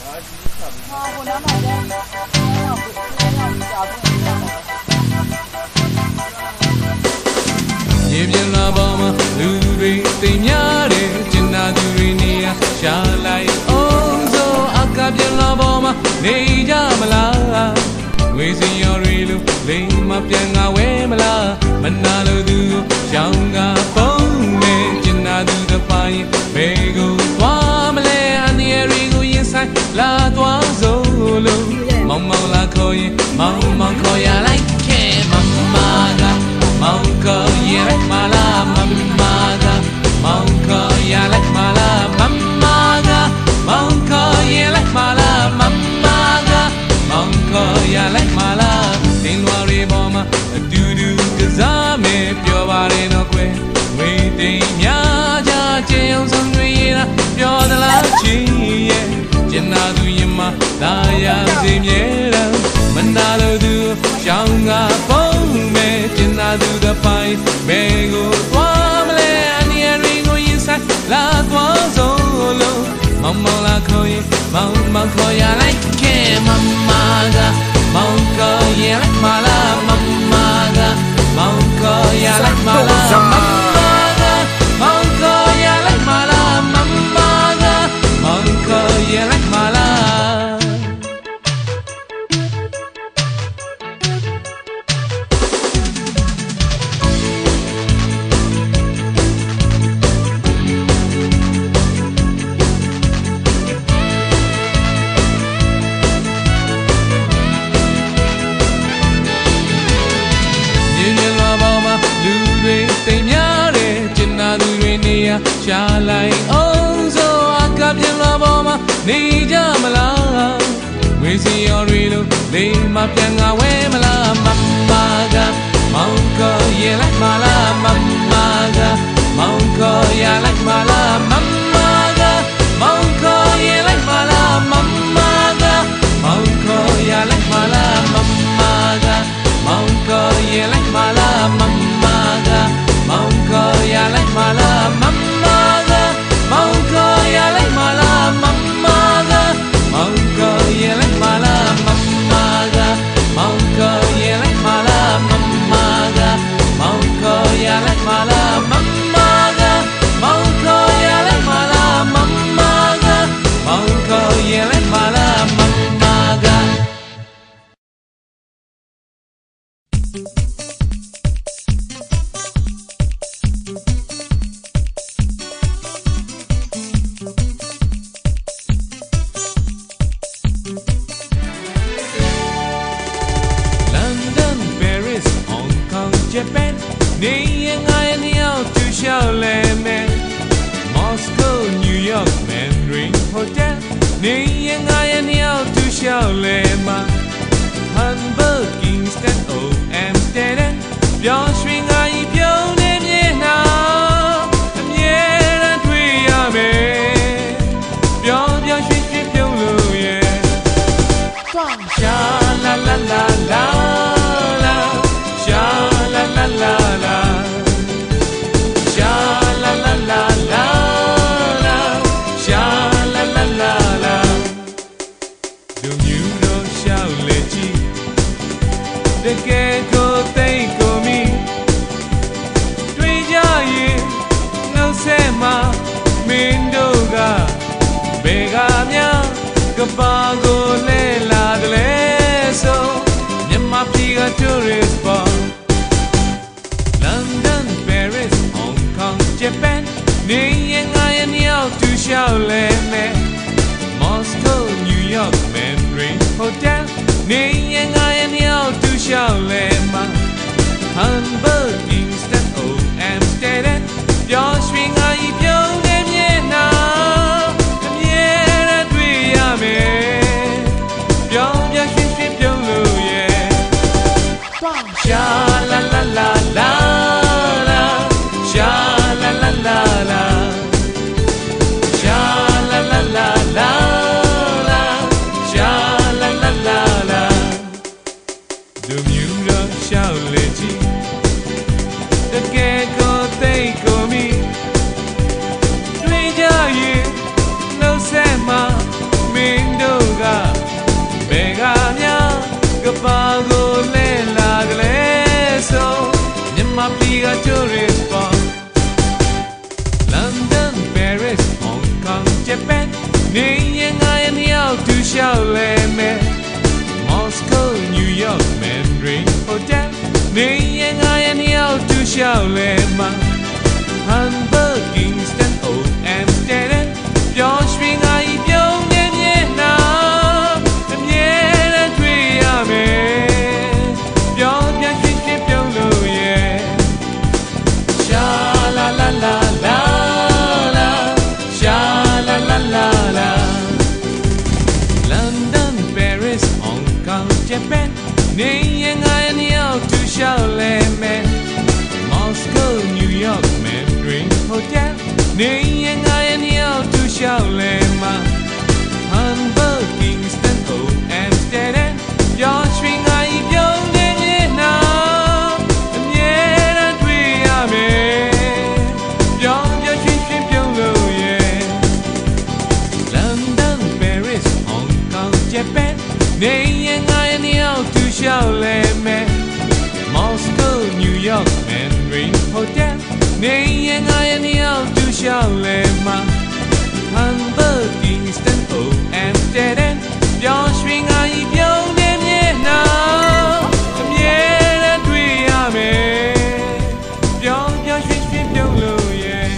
ရေပြင်းလာပေါ်မှာလူတွေသိများတယ်ကျင်နာသူတွေနေရရှာလိုက်အောင်ဆိုအကပြင်းလာပေါ်မှာနေကြမလားဝေစင်ရော်ရီလို့လိမ်မပြန်ငါဝဲမလားမနာလို့သူရောင်ကပုံနဲ့ကျင်နာသူတစ်ပိုင်းဘေကိုသွားမလဲအနေရီကိုရင်ဆိုင်လာသွားစို့လို့မောင်မောင်လာခေါ်ရင်မောင်မောင်ခေါ်ရလိုက်ခဲ့မမကမောင်ခေါ်ရလိုက်မလားမမကမောင်ခေါ်ရလိုက်မလားမမကမောင်ခေါ်ရလိုက်မလားမမကမောင်ခေါ်ရလိုက်မလားတင်လွားရီပေါ်မှာအတူတူကစားမယ်ပြောပါရင်တော့ကွယ်ဝေးတိမ်များကြကျင်းအောင်ဆုံးတွေရပြောသလားချီရဲ့ကျင်နာသူရင်မှာလာရစေမြဲတမ်းမနာလို့သူရှောင်းကပုံမဲ့ကျင်နာသူတစ်ပိုင်းဘယ်ကိုသွားမလဲအနေရီကိုရင်ဆိုင်လာသွားစို့လို့မောင်မောင်လာခေါ်ရင်မောင်မောင်ခေါ်ရလိုက်ခဲ့မမကမောင်ခေါ်ရလိုက်မလားမမကမောင်ခေါ်ရလိုက်မလားမမကမောင်ခေါ်ရလိုက်မလားမမကမောင်ခေါ်ရလိုက်မလားရှာလိုက်အောင်ဆိုအကပြင်းလာပေါ်မှာနေကြမလားဝေစီရော်ရီလို့လိမ်မပြန်ငါဝဲမလားမမကမောင်ခေါ်ရလိုက်မလားမမကမောင်ခေါ်ရလိုက်မလားမမကမောင်ခေါ်ရလိုက်မလားမမကမောင်ခေါ်ရလိုက်မလားမမကမောင်ခေါ်ရလိုက်မလားမမကမောင်ခေါ်ရလိုက်မလားမမမောင်ခေါ်ရလိုက်မလားမမကမောင်ခေါ်ရလိုက်မလားမမကမောင်ခေါ်ရလိုက်မလားမမကမောင်ခေါ်ရလိုက်မလားမမကမောင်ခေါ်ရလိုက်မလားမမကမောင်ခေါ်ရလိုက်မလားမမကJapan, Ning I know to show lemon. Moscow, New York, Mandarin Hotel. Ning I know to show lemon. Hamburg, Kingston, oh Amsterdam. Your swing I blown in here now. I'm here and we are made. Your swing, yeah. Sha la la la la. The gecko think of me. Twijaye no sema mindoga begamya kapago le la le so nyama piga tourist spot London, Paris, Hong Kong, Japan. Ning I out to Shaolin. Moscow, New York, Mandarin Hotel. Ning I out to Shaolin. Hamburg, Kingston, oh Amsterdam. Your swing I blown them yeah now. I'm here and we are made. Your swing blown yeah. Sha la la la la la. Sha la la la la. Sha la la la la la. Sha la la la la. The music shall let you နေရင်ငါရဲ့နှစ်ယောက်တူလျှောက်လဲမယ် Moscow New York Mandarin Hotel နေရင်ငါရဲ့နှစ်ယောက်တူလျှောက်လဲမှာ Hamburg Kingston Old Amsterdam ပျော်ရွှင်ငါဤပြုံးနေမျက်နှာအမြဲတမ်းတွေ့ရမယ်ပျော်ပြရွှင်ရွှင်ပြုံးလို့ရဲ့ Sha la la la la la Sha la la la la London Paris Hong Kong Japan နေရင်ငါရဲ့နှစ်ယောက်တူလျှောက်လဲမယ် Moscow New York Mandarin Hotel နေရင်ငါရဲ့နှစ်ယောက်တူလျှောက်လဲမှာ Hamburg Kingston Old Amsterdam ပျော်ရွှင်ငါဤပြုံးနေမျက်နှာအမြဲတမ်းတွေ့ရမယ်ပျော်ရွှင်ရွှင်ပြုံးလို့ရဲ့ London Paris Hong Kong Japan နေရင်ငါရဲ့နှစ်ယောက်တူလျှောက်လဲမယ် Moscow New York Mandarin Hotel နေရင်ငါရဲ့နှစ်ယောက်တူလျှောက်လဲမှာ Hamburg Kingston Old Amsterdam ပျော်ရွှင်ငါဤပြုံးနေမျက်နှာအမြဲတမ်းတွေ့ရမယ်ပျော်ရွှင်ရွှင်ပြုံးလို့ရဲ့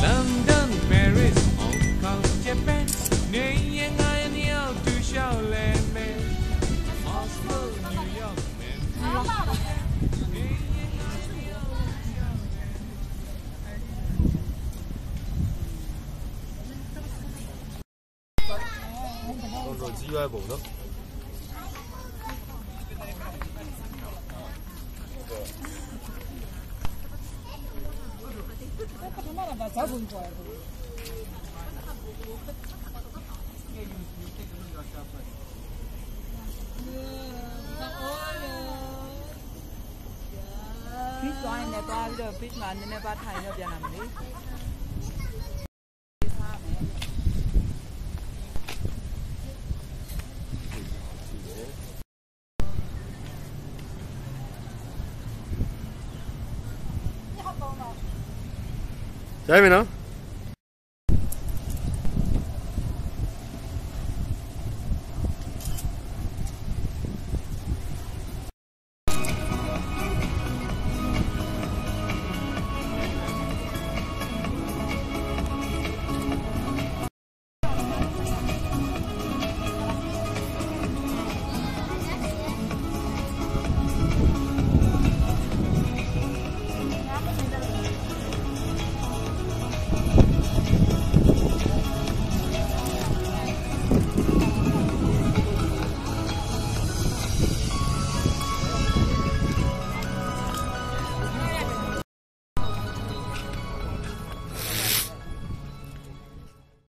London Paris Hong Kong Japan နေရင်ငါရဲ့နှစ်ယောက်တူလျှောက်လဲမယ် Moscow New York Mandarin တော့ကြီးရွယ်ပုံနော်ပြီးသွားရင်လည်းသွားပြီးတော့ beach မှာနည်းနည်းပါထိုင်တော့ပြန်လာမယ်လေရိုက်မယ်နော်